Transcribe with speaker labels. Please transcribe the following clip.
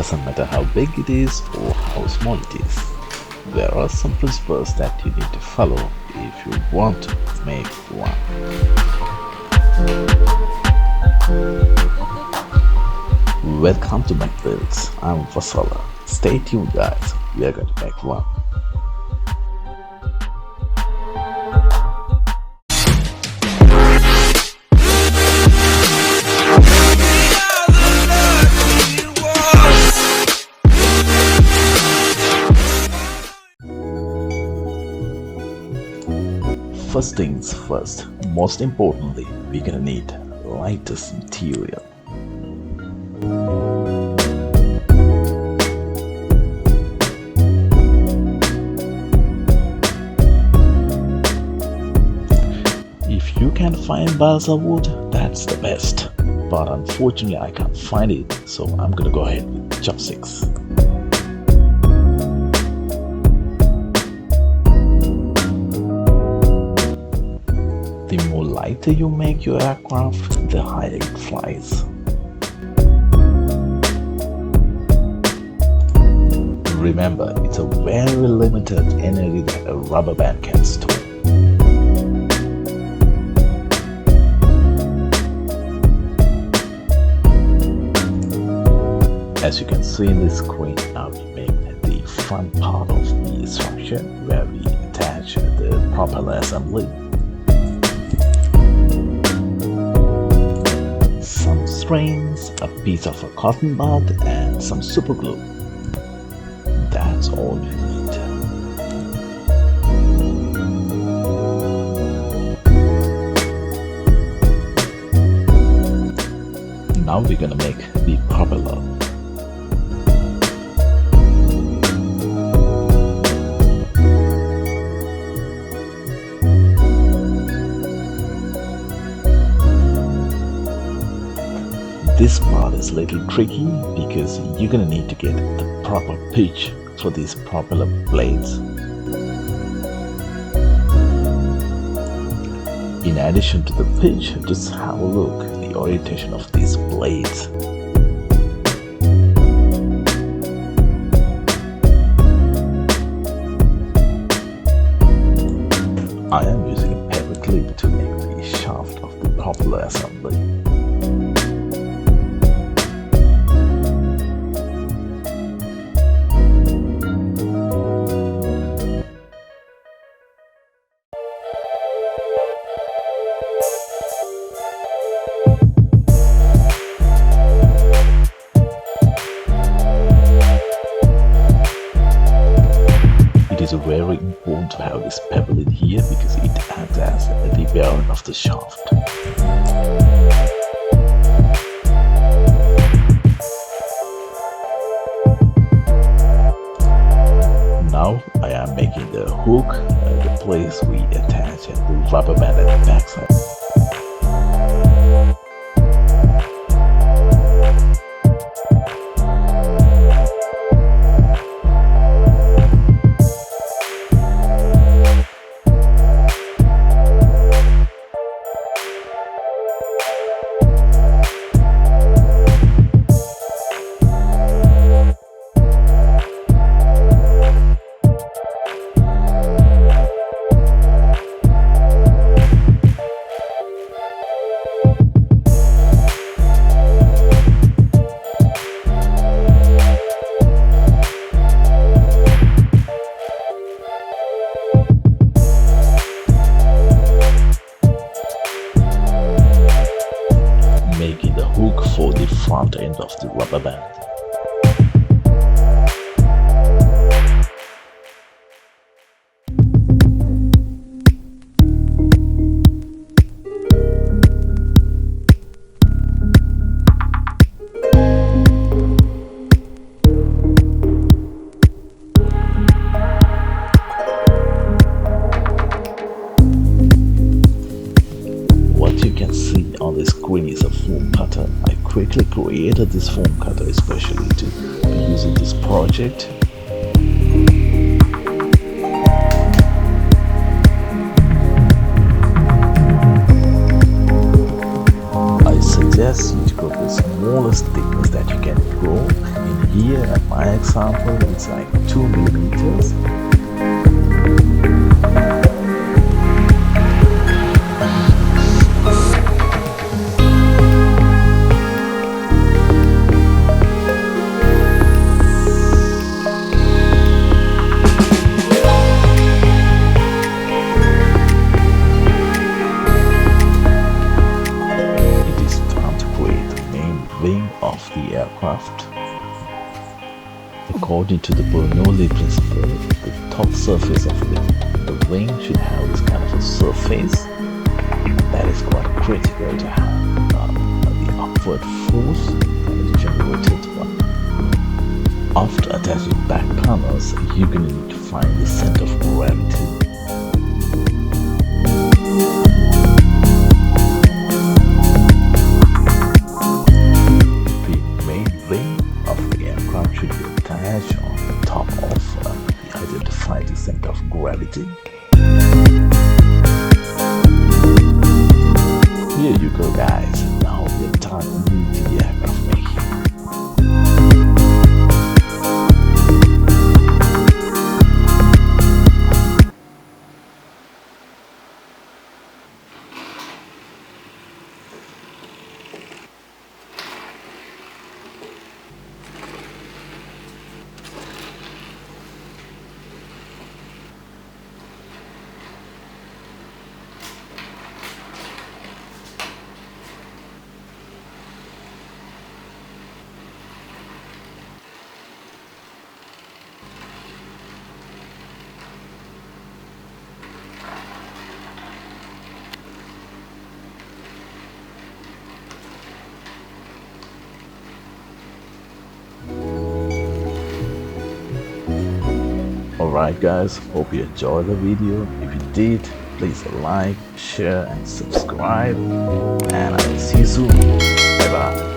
Speaker 1: doesn't matter how big it is or how small it is. There are some principles that you need to follow if you want to make one. Welcome to Mech Builds. I'm Vasala. Stay tuned guys, we are going to make one. First things first, most importantly, we're gonna need lightest material. If you can find balsa wood, that's the best. But unfortunately I can't find it, so I'm gonna go ahead with chopsticks. The more lighter you make your aircraft, the higher it flies. Remember, it's a very limited energy that a rubber band can store. As you can see in the screen, now we make the front part of the structure where we attach the propeller assembly. Some strings, a piece of a cotton bud, and some super glue. That's all you need. Now we're gonna make the propeller. This part is a little tricky because you're gonna need to get the proper pitch for these propeller blades. In addition to the pitch, just have a look at the orientation of these blades. I am using a paper clip to make the shaft of the propeller assembly. It is very important to have this pebble in here because it acts as the bearing of the shaft. Now I am making the hook, the place we attach the rubber band at the backside. Making the hook for the front end of the rubber band. What you can see on the screen is a foam cutter. I quickly created this foam cutter especially to use in this project. I suggest you to go the smallest thickness that you can go in here at my example, it's like 2 millimeters. Of the aircraft. According to the Bernoulli principle, the top surface of the wing should have this kind of a surface that is quite critical to have the upward force that is generated. After attaching back panels, you're going to need to find the center of gravity. On the top of the identified center of gravity. Here you go, guys. Now we're done with the aircraft making. Alright guys, hope you enjoyed the video. If you did, please like, share and subscribe, and I will see you soon. Bye bye.